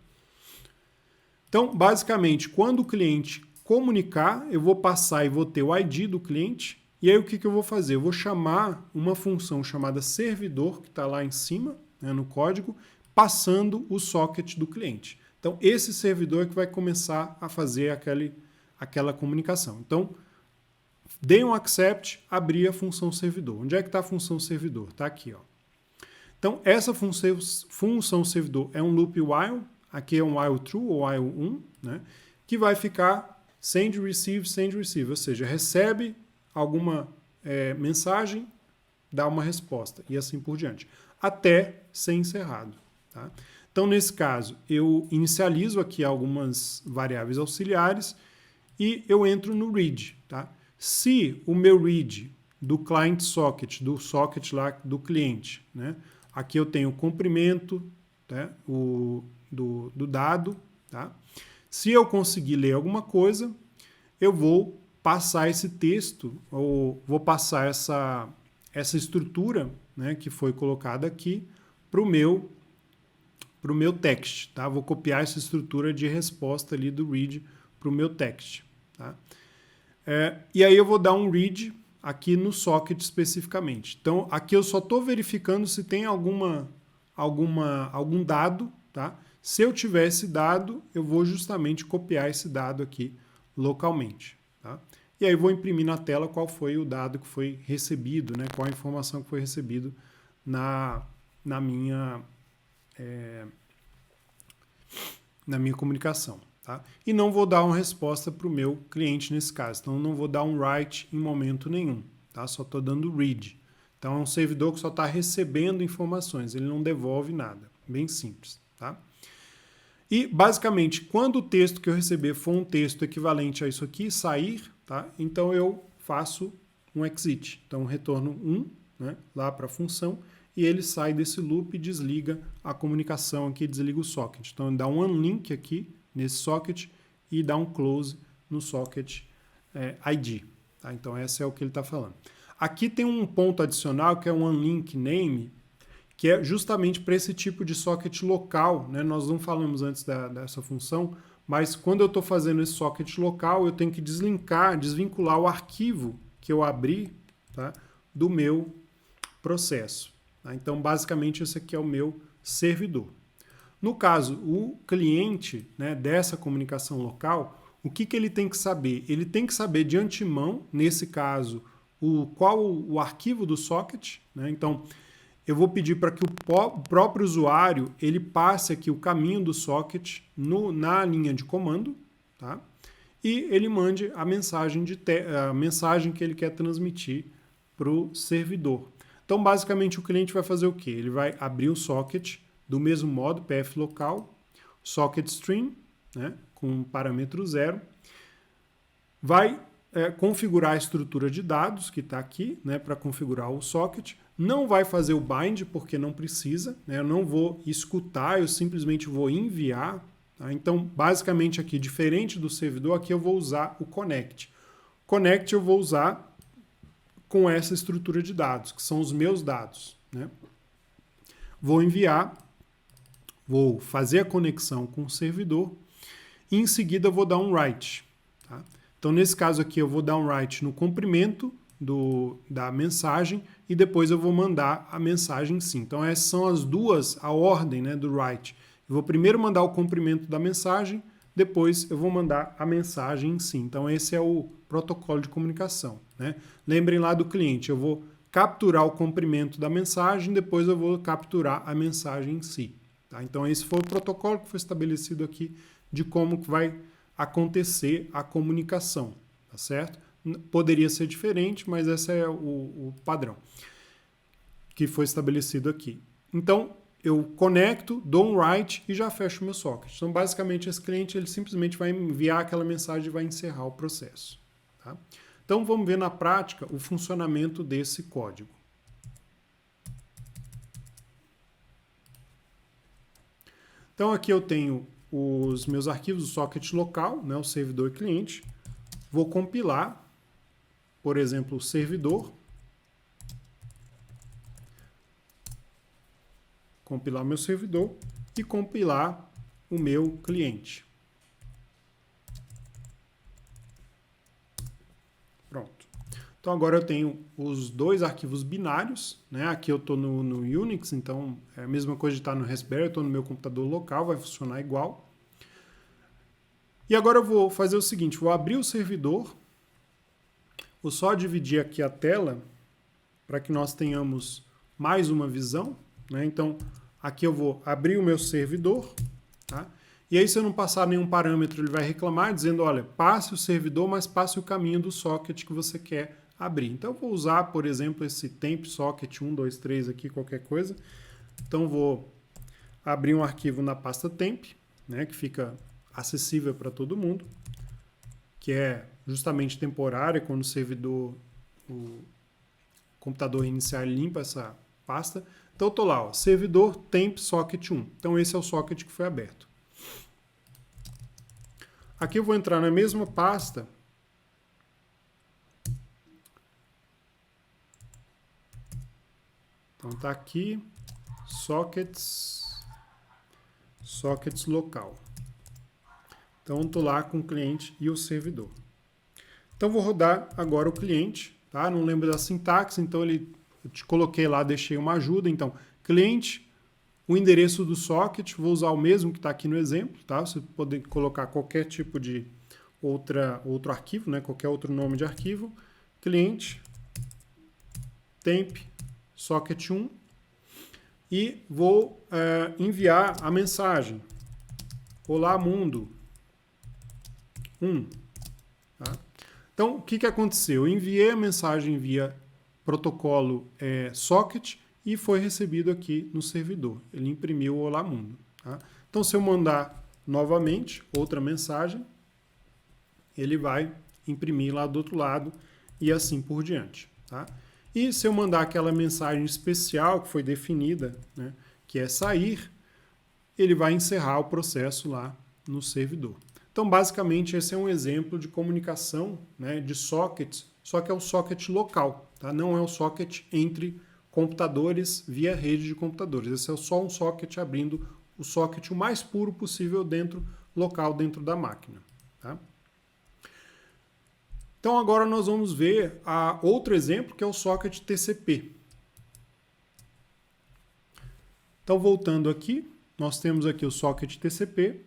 Speaker 1: Então, basicamente, quando o cliente comunicar, eu vou passar e vou ter o ID do cliente. E aí, o que eu vou fazer? Eu vou chamar uma função chamada servidor, que está lá em cima, né, no código, passando o socket do cliente. Então, esse servidor é que vai começar a fazer aquela comunicação. Então, dei um accept, abri a função servidor. Onde é que está a função servidor? Está aqui, ó. Então, essa função servidor é um loop while, aqui é um while true ou while 1, né, que vai ficar send, receive, ou seja, recebe alguma mensagem, dá uma resposta, e assim por diante, até ser encerrado. Tá? Então, nesse caso, eu inicializo aqui algumas variáveis auxiliares e eu entro no read. Tá? Se o meu read do client socket, do socket lá do cliente, né? Aqui eu tenho o comprimento, tá? do dado. Tá? Se eu conseguir ler alguma coisa, eu vou passar esse texto, ou vou passar essa estrutura, né, que foi colocada aqui para o meu text. Tá? Vou copiar essa estrutura de resposta ali do read para o meu text. Tá? E aí eu vou dar um read aqui no socket especificamente. Então, aqui eu só estou verificando se tem algum dado. Tá? Se eu tiver esse dado, eu vou justamente copiar esse dado aqui localmente. Tá? E aí vou imprimir na tela qual foi o dado que foi recebido, né? Qual a informação que foi recebido na minha comunicação. Tá? E não vou dar uma resposta para o meu cliente nesse caso. Então, não vou dar um write em momento nenhum. Tá? Só estou dando read. Então, é um servidor que só está recebendo informações. Ele não devolve nada. Bem simples. Tá? E, basicamente, quando o texto que eu receber for um texto equivalente a isso aqui, sair, tá? Então eu faço um exit. Então, retorno 1, né, lá para a função, e ele sai desse loop e desliga a comunicação aqui, desliga o socket. Então, ele dá um unlink aqui nesse socket e dá um close no socket ID. Tá? Então, esse é o que ele está falando. Aqui tem um ponto adicional, que é um unlink name, que é justamente para esse tipo de socket local, né? Nós não falamos antes dessa função, mas quando eu estou fazendo esse socket local, eu tenho que desvincular o arquivo que eu abri, tá, do meu processo. Tá? Então, basicamente, esse aqui é o meu servidor. No caso, o cliente, né, dessa comunicação local, o que ele tem que saber? Ele tem que saber de antemão, nesse caso, qual o arquivo do socket. Né? Então, eu vou pedir para que o próprio usuário ele passe aqui o caminho do socket na linha de comando, tá? E ele mande a mensagem que ele quer transmitir para o servidor. Então, basicamente, o cliente vai fazer o quê? Ele vai abrir o socket do mesmo modo, pf local, socket string, né, com parâmetro 0, vai configurar a estrutura de dados que está aqui, né, para configurar o socket. Não vai fazer o bind, porque não precisa, né? Eu não vou escutar, eu simplesmente vou enviar. Tá? Então, basicamente aqui, diferente do servidor, aqui eu vou usar o connect. Connect eu vou usar com essa estrutura de dados, que são os meus dados. Né? Vou enviar, vou fazer a conexão com o servidor e em seguida eu vou dar um write. Tá? Então, nesse caso aqui, eu vou dar um write no comprimento da mensagem e depois eu vou mandar a mensagem sim. Então, essas são a ordem, né, do write. Eu vou primeiro mandar o comprimento da mensagem, depois eu vou mandar a mensagem em si. Então, esse é o protocolo de comunicação. Né? Lembrem lá do cliente, eu vou capturar o comprimento da mensagem, depois eu vou capturar a mensagem em si. Tá? Então, esse foi o protocolo que foi estabelecido aqui de como que vai acontecer a comunicação. Tá certo? Poderia ser diferente, mas esse é o padrão que foi estabelecido aqui. Então, eu conecto, dou um write e já fecho o meu socket. Então, basicamente, esse cliente ele simplesmente vai enviar aquela mensagem e vai encerrar o processo. Tá? Então, vamos ver na prática o funcionamento desse código. Então, aqui eu tenho os meus arquivos do socket local, né, o servidor e cliente. Vou compilar, por exemplo, o servidor. compilar meu servidor e compilar o meu cliente. Pronto. Então agora eu tenho os dois arquivos binários, né? Aqui eu estou no Unix, então é a mesma coisa de estar no Raspberry, eu estou no meu computador local, vai funcionar igual. E agora eu vou fazer o seguinte, vou abrir o servidor, vou só dividir aqui a tela para que nós tenhamos mais uma visão, né? Então aqui eu vou abrir o meu servidor, tá? E aí se eu não passar nenhum parâmetro, ele vai reclamar dizendo, olha, passe o servidor, mas passe o caminho do socket que você quer abrir. Então eu vou usar, por exemplo, esse temp socket 123 aqui, qualquer coisa. Então vou abrir um arquivo na pasta temp, né, que fica acessível para todo mundo, que é justamente temporária, quando o servidor, o computador iniciar, limpa essa pasta. Então eu estou lá, ó, servidor temp socket 1. Então esse é o socket que foi aberto. Aqui eu vou entrar na mesma pasta. Então tá aqui, sockets local. Então estou lá com o cliente e o servidor. Então vou rodar agora o cliente, tá? Não lembro da sintaxe, então eu te coloquei lá, deixei uma ajuda. Então, cliente, o endereço do socket, vou usar o mesmo que está aqui no exemplo, tá? Você pode colocar qualquer tipo de outro arquivo, né? Qualquer outro nome de arquivo. Cliente, temp, socket 1 e vou enviar a mensagem. Olá, mundo 1. Tá? Então, o que aconteceu? Eu enviei a mensagem via protocolo socket e foi recebido aqui no servidor. Ele imprimiu o Olá Mundo. Tá? Então, se eu mandar novamente outra mensagem, ele vai imprimir lá do outro lado e assim por diante. Tá? E se eu mandar aquela mensagem especial que foi definida, né, que é sair, ele vai encerrar o processo lá no servidor. Então, basicamente, esse é um exemplo de comunicação, né, de sockets, só que é o socket local, tá? Não é o socket entre computadores via rede de computadores. Esse é só um socket abrindo o socket o mais puro possível local dentro da máquina. Tá? Então agora nós vamos ver outro exemplo que é o socket TCP. Então voltando aqui, nós temos aqui o socket TCP,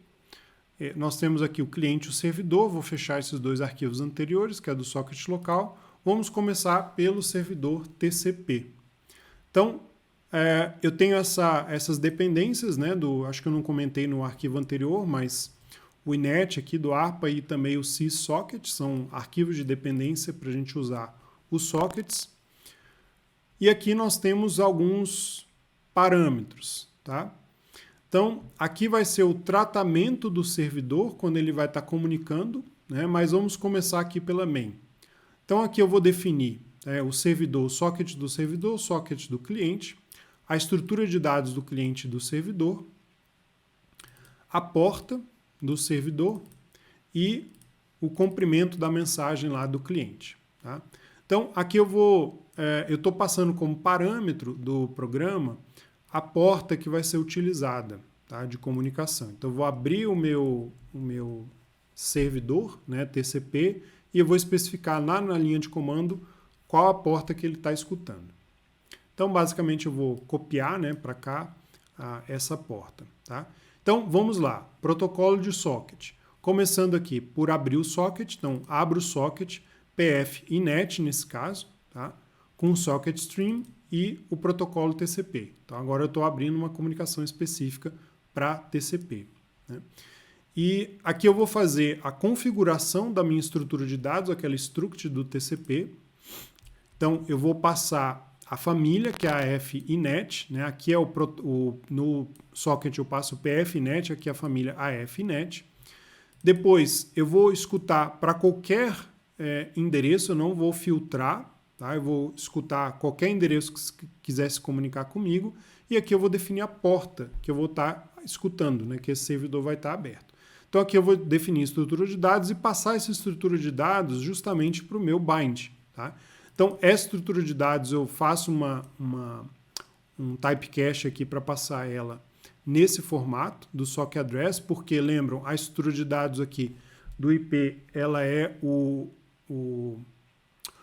Speaker 1: nós temos aqui o cliente e o servidor, vou fechar esses dois arquivos anteriores, que é do socket local. Vamos começar pelo servidor TCP. Então, eu tenho essas dependências, né, acho que eu não comentei no arquivo anterior, mas o inet aqui do ARPA e também o syssocket são arquivos de dependência para a gente usar os sockets. E aqui nós temos alguns parâmetros, tá? Então, aqui vai ser o tratamento do servidor quando ele vai estar comunicando, né, mas vamos começar aqui pela main. Então, aqui eu vou definir o servidor, o socket do cliente, a estrutura de dados do cliente e do servidor, a porta do servidor e o comprimento da mensagem lá do cliente. Tá? Então, aqui eu estou passando como parâmetro do programa a porta que vai ser utilizada, tá, de comunicação. Então, eu vou abrir o meu servidor, né, TCP, e eu vou especificar lá na linha de comando qual a porta que ele está escutando. Então, basicamente, eu vou copiar, né, para cá essa porta. Tá? Então, vamos lá. Protocolo de socket. Começando aqui por abrir o socket. Então, abro o socket, PF inet, nesse caso, tá? Com o socket stream e o protocolo TCP. Então, agora eu estou abrindo uma comunicação específica para TCP. Né? E aqui eu vou fazer a configuração da minha estrutura de dados, aquela struct do TCP. Então, eu vou passar a família, que é a finet, né? Aqui é no socket eu passo o pfinet, aqui é a família AFINET. Depois, eu vou escutar para qualquer endereço, eu não vou filtrar, tá? Eu vou escutar qualquer endereço que quiser se comunicar comigo, e aqui eu vou definir a porta que eu vou estar escutando, né? Que esse servidor vai estar aberto. Então aqui eu vou definir a estrutura de dados e passar essa estrutura de dados justamente para o meu bind. Tá? Então essa estrutura de dados eu faço um typecast aqui para passar ela nesse formato do socket address, porque lembram, a estrutura de dados aqui do IP, ela é o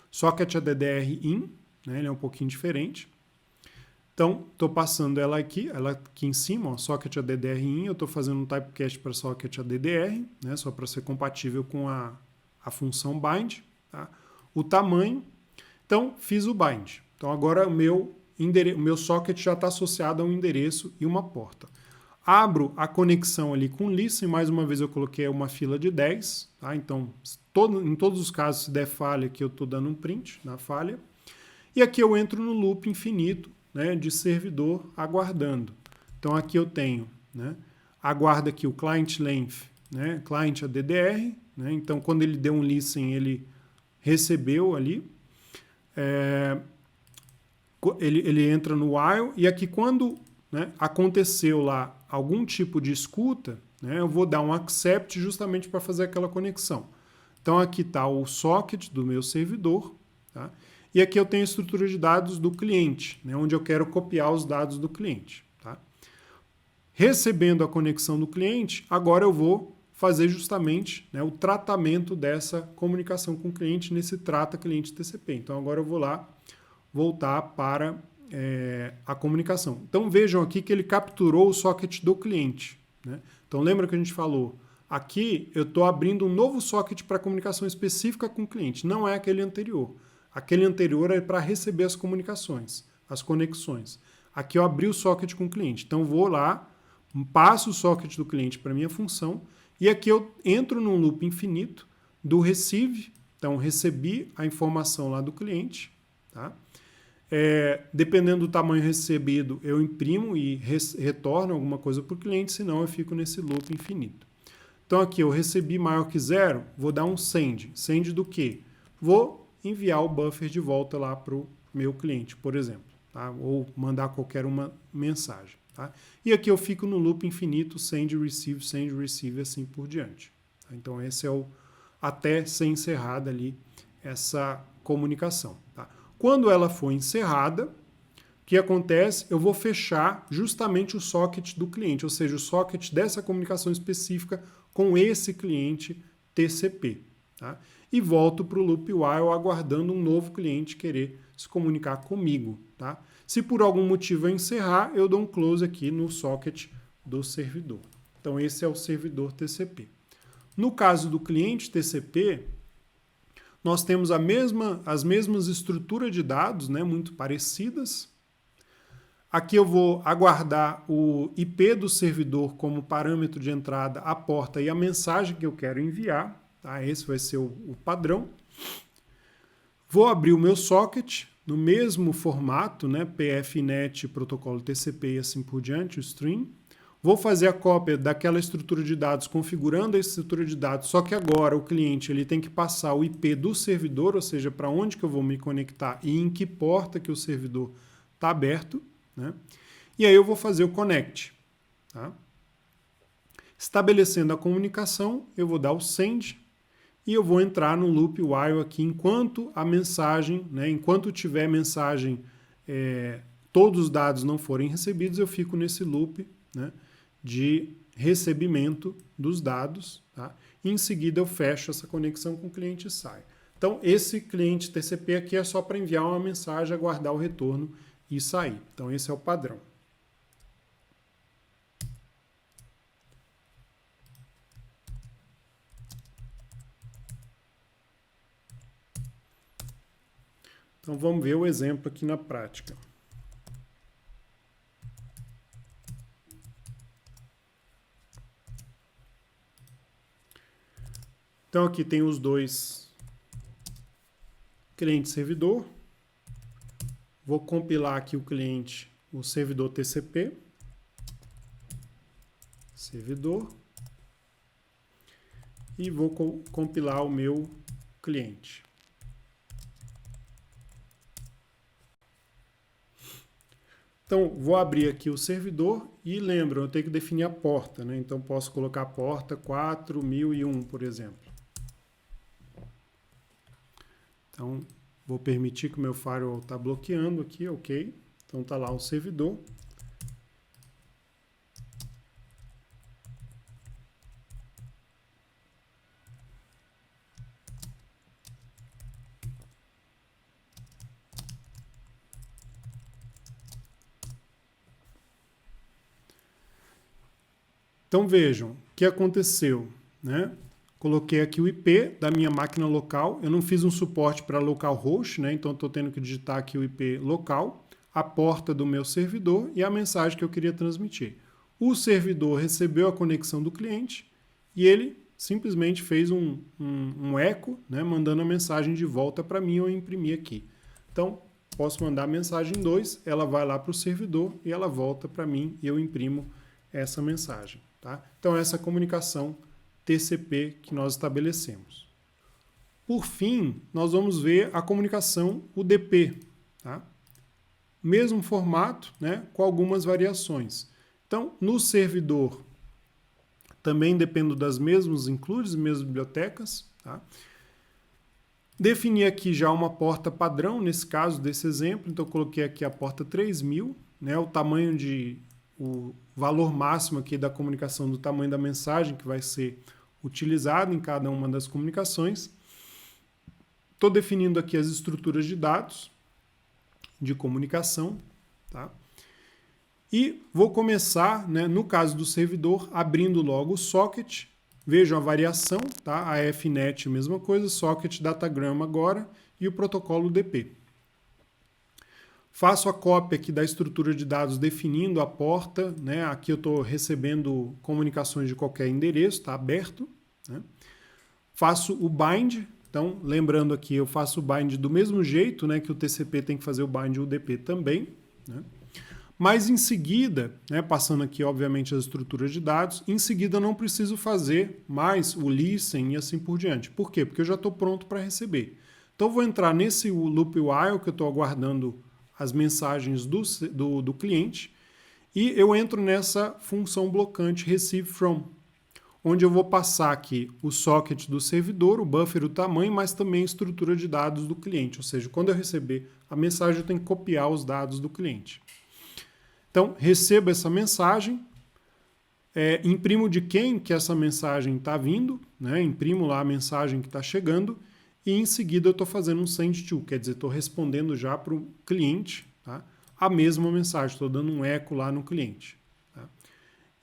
Speaker 1: socket addr in, né? Ele é um pouquinho diferente. Então, estou passando ela aqui em cima, ó, socket addr in, eu estou fazendo um typecast para socket addr, né? Só para ser compatível com a função bind. Tá? O tamanho, então fiz o bind. Então agora o meu socket já está associado a um endereço e uma porta. Abro a conexão ali com listen, mais uma vez eu coloquei uma fila de 10, tá? Então em todos os casos, se der falha aqui, eu estou dando um print na falha. E aqui eu entro no loop infinito, né, de servidor aguardando. Então aqui eu tenho, né, aguarda aqui o client length, né, client addr, né, então quando ele deu um listen, ele recebeu ali, ele entra no while, e aqui quando, né, aconteceu lá algum tipo de escuta, né, eu vou dar um accept justamente para fazer aquela conexão. Então aqui está o socket do meu servidor, tá? E aqui eu tenho a estrutura de dados do cliente, né, onde eu quero copiar os dados do cliente. Tá? Recebendo a conexão do cliente, agora eu vou fazer justamente, né, o tratamento dessa comunicação com o cliente nesse trata cliente TCP. Então agora eu vou lá voltar para a comunicação. Então vejam aqui que ele capturou o socket do cliente. Né? Então lembra que a gente falou, aqui eu estou abrindo um novo socket para comunicação específica com o cliente, não é aquele anterior. Aquele anterior é para receber as comunicações, as conexões. Aqui eu abri o socket com o cliente. Então vou lá, passo o socket do cliente para a minha função e aqui eu entro num loop infinito do receive. Então recebi a informação lá do cliente. Tá? Dependendo do tamanho recebido, eu imprimo e retorno alguma coisa para o cliente, senão eu fico nesse loop infinito. Então aqui eu recebi maior que 0, vou dar um send. Send do quê? Vou enviar o buffer de volta lá para o meu cliente, por exemplo, tá? Ou mandar qualquer uma mensagem. Tá? E aqui eu fico no loop infinito, send, receive, assim por diante. Tá? Então esse é o até ser encerrada ali essa comunicação. Tá? Quando ela for encerrada, o que acontece? Eu vou fechar justamente o socket do cliente, ou seja, o socket dessa comunicação específica com esse cliente TCP. Tá? E volto para o loop while aguardando um novo cliente querer se comunicar comigo. Tá? Se por algum motivo eu encerrar, eu dou um close aqui no socket do servidor. Então esse é o servidor TCP. No caso do cliente TCP, nós temos as mesmas estruturas de dados, né, muito parecidas. Aqui eu vou aguardar o IP do servidor como parâmetro de entrada, a porta e a mensagem que eu quero enviar. Tá? Esse vai ser o padrão. Vou abrir o meu socket no mesmo formato, né? PFNet, protocolo TCP e assim por diante, o stream. Vou fazer a cópia daquela estrutura de dados, configurando a estrutura de dados, só que agora o cliente ele tem que passar o IP do servidor, ou seja, para onde que eu vou me conectar e em que porta que o servidor está aberto. Né? E aí eu vou fazer o connect. Tá? Estabelecendo a comunicação, eu vou dar o send e eu vou entrar no loop while aqui enquanto a mensagem, né, enquanto tiver mensagem, todos os dados não forem recebidos, eu fico nesse loop, né, de recebimento dos dados. Tá? E em seguida eu fecho essa conexão com o cliente e saio. Então esse cliente TCP aqui é só para enviar uma mensagem, aguardar o retorno e sair. Então esse é o padrão. Então vamos ver o exemplo aqui na prática. Então aqui tem os dois cliente-servidor. Vou compilar aqui o cliente, o servidor TCP. Servidor. E vou compilar o meu cliente. Então, vou abrir aqui o servidor e lembra, eu tenho que definir a porta, né? Então, posso colocar a porta 4001, por exemplo. Então, vou permitir que o meu firewall está bloqueando aqui, ok. Então, Então está lá o servidor. Então vejam o que aconteceu, né? Coloquei aqui o IP da minha máquina local, eu não fiz um suporte para localhost, né? Então estou tendo que digitar aqui o IP local, a porta do meu servidor e a mensagem que eu queria transmitir. O servidor recebeu a conexão do cliente e ele simplesmente fez um eco, né? Mandando a mensagem de volta para mim, eu imprimi aqui. Então posso mandar a mensagem 2, ela vai lá para o servidor e ela volta para mim e eu imprimo essa mensagem. Tá? Então, essa é a comunicação TCP que nós estabelecemos. Por fim, nós vamos ver a comunicação UDP. Tá? Mesmo formato, né, com algumas variações. Então, no servidor, também dependo das mesmas includes, mesmas bibliotecas. Tá? Defini aqui já uma porta padrão, nesse caso, desse exemplo. Então, eu coloquei aqui a porta 3000, né, o tamanho o valor máximo aqui da comunicação do tamanho da mensagem que vai ser utilizado em cada uma das comunicações. Estou definindo aqui as estruturas de dados de comunicação. Tá? E vou começar, né, no caso do servidor, abrindo logo o socket. Vejam a variação, tá? A FNet, mesma coisa, socket datagram agora e o protocolo UDP. Faço a cópia aqui da estrutura de dados definindo a porta, né? Aqui eu estou recebendo comunicações de qualquer endereço, está aberto. Né? Faço o bind, então lembrando aqui, eu faço o bind do mesmo jeito, né, que o TCP tem que fazer o bind UDP também. Né? Mas em seguida, né, passando aqui obviamente as estruturas de dados, em seguida eu não preciso fazer mais o listen e assim por diante. Por quê? Porque eu já estou pronto para receber. Então eu vou entrar nesse loop while que eu estou aguardando as mensagens do cliente, e eu entro nessa função blocante receive from, onde eu vou passar aqui o socket do servidor, o buffer, o tamanho, mas também a estrutura de dados do cliente, ou seja, quando eu receber a mensagem eu tenho que copiar os dados do cliente. Então, recebo essa mensagem, imprimo de quem que essa mensagem está vindo, né? Imprimo lá a mensagem que está chegando, e em seguida eu estou fazendo um send to, quer dizer, estou respondendo já para o cliente, tá? A mesma mensagem, estou dando um eco lá no cliente. Tá?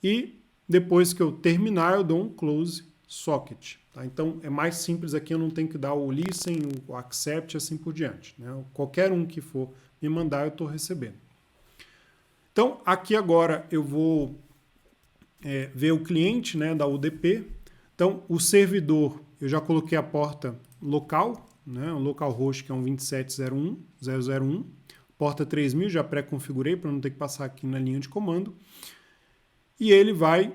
Speaker 1: E depois que eu terminar, eu dou um close socket. Tá? Então é mais simples aqui, eu não tenho que dar o listen, o accept, assim por diante. Né? Qualquer um que for me mandar, eu estou recebendo. Então aqui agora eu vou ver o cliente, né, da UDP. Então o servidor, eu já coloquei a porta local, né, o localhost que é um 27.01.0.0.1, porta 3000, já pré-configurei para não ter que passar aqui na linha de comando, e ele vai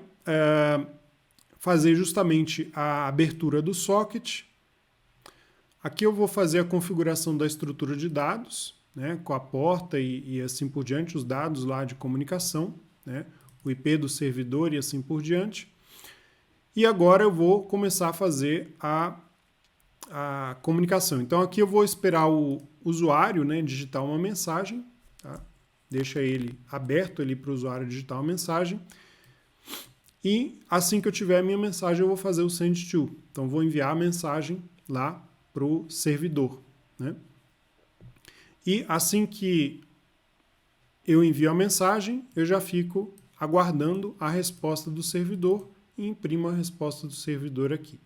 Speaker 1: fazer justamente a abertura do socket. Aqui eu vou fazer a configuração da estrutura de dados, né, com a porta e assim por diante, os dados lá de comunicação, né, o IP do servidor e assim por diante. E agora eu vou começar a fazer a comunicação. Então aqui eu vou esperar o usuário, né, digitar uma mensagem, tá? Deixa ele aberto ali para o usuário digitar uma mensagem, e assim que eu tiver a minha mensagem eu vou fazer o send to. Então vou enviar a mensagem lá para o servidor. Né? E assim que eu envio a mensagem, eu já fico aguardando a resposta do servidor e imprimo a resposta do servidor aqui.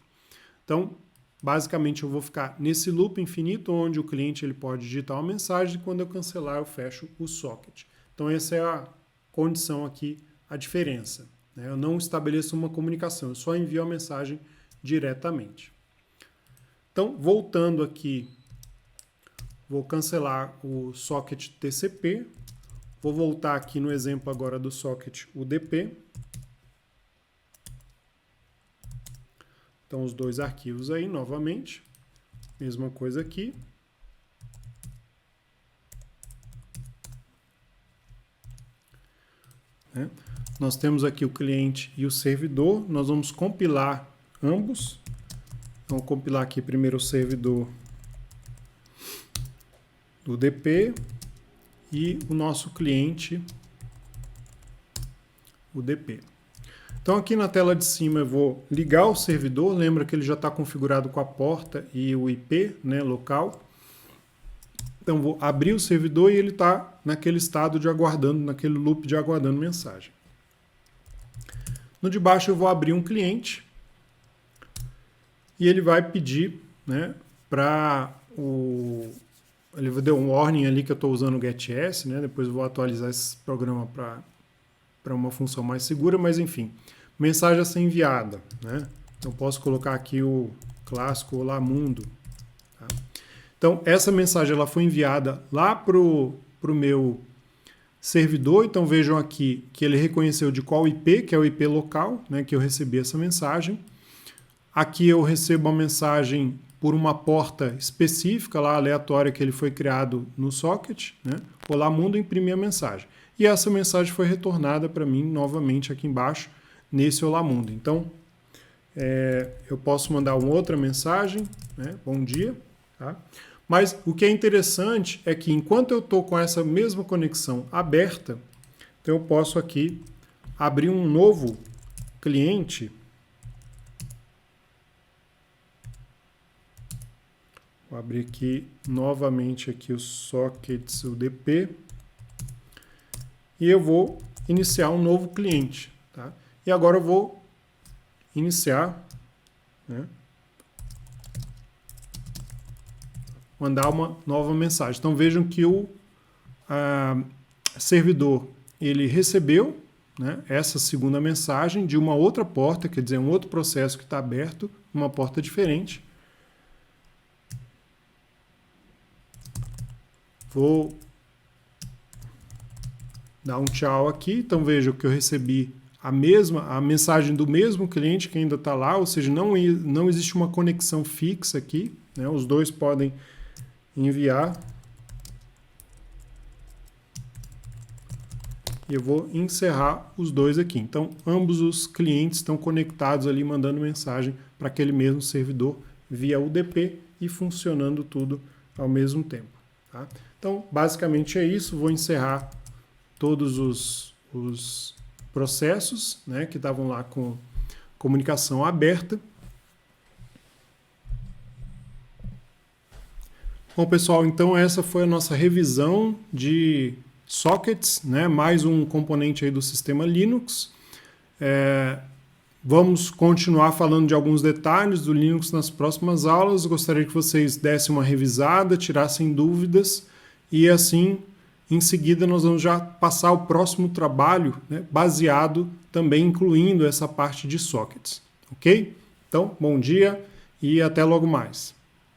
Speaker 1: Então, basicamente eu vou ficar nesse loop infinito, onde o cliente ele pode digitar uma mensagem e quando eu cancelar eu fecho o socket. Então essa é a condição aqui, a diferença. Né? Eu não estabeleço uma comunicação, eu só envio a mensagem diretamente. Então, voltando aqui, vou cancelar o socket TCP, vou voltar aqui no exemplo agora do socket UDP. Então, os dois arquivos aí, novamente. Mesma coisa aqui. Né? Nós temos aqui o cliente e o servidor. Nós vamos compilar ambos. Então, vou compilar aqui primeiro o servidor do UDP e o nosso cliente UDP. Então aqui na tela de cima eu vou ligar o servidor, lembra que ele já está configurado com a porta e o IP, né, local. Então vou abrir o servidor e ele está naquele estado de aguardando, naquele loop de aguardando mensagem. No de baixo eu vou abrir um cliente e ele vai pedir, né, para o... Ele deu um warning ali que eu estou usando o GetS, né, depois eu vou atualizar esse programa para uma função mais segura, mas enfim, mensagem a ser enviada, né? Então posso colocar aqui o clássico Olá Mundo. Tá? Então essa mensagem ela foi enviada lá para o meu servidor, então vejam aqui que ele reconheceu de qual IP, que é o IP local, né, que eu recebi essa mensagem. Aqui eu recebo uma mensagem por uma porta específica, lá aleatória, que ele foi criado no socket, né? Olá Mundo, imprimir a mensagem. E essa mensagem foi retornada para mim novamente aqui embaixo, nesse Olá Mundo. Então, eu posso mandar uma outra mensagem, né? Bom dia. Tá? Mas o que é interessante é que enquanto eu estou com essa mesma conexão aberta, então eu posso aqui abrir um novo cliente. Vou abrir aqui novamente aqui o sockets UDP. E eu vou iniciar um novo cliente. Tá? E agora eu vou iniciar, né, mandar uma nova mensagem. Então vejam que o servidor ele recebeu, né, essa segunda mensagem de uma outra porta, quer dizer, um outro processo que está aberto, uma porta diferente. Vou dar um tchau aqui, então vejam que eu recebi a mensagem do mesmo cliente que ainda está lá, ou seja, não existe uma conexão fixa aqui, né? Os dois podem enviar. E eu vou encerrar os dois aqui. Então, ambos os clientes estão conectados ali, mandando mensagem para aquele mesmo servidor via UDP e funcionando tudo ao mesmo tempo. Tá? Então, basicamente é isso. Vou encerrar todos os processos, né, que estavam lá com comunicação aberta. Bom, pessoal, então essa foi a nossa revisão de sockets, né, mais um componente aí do sistema Linux. Vamos continuar falando de alguns detalhes do Linux nas próximas aulas. Gostaria que vocês dessem uma revisada, tirassem dúvidas e assim, em seguida, nós vamos já passar o próximo trabalho, né, baseado também incluindo essa parte de sockets. Ok? Então, bom dia e até logo mais.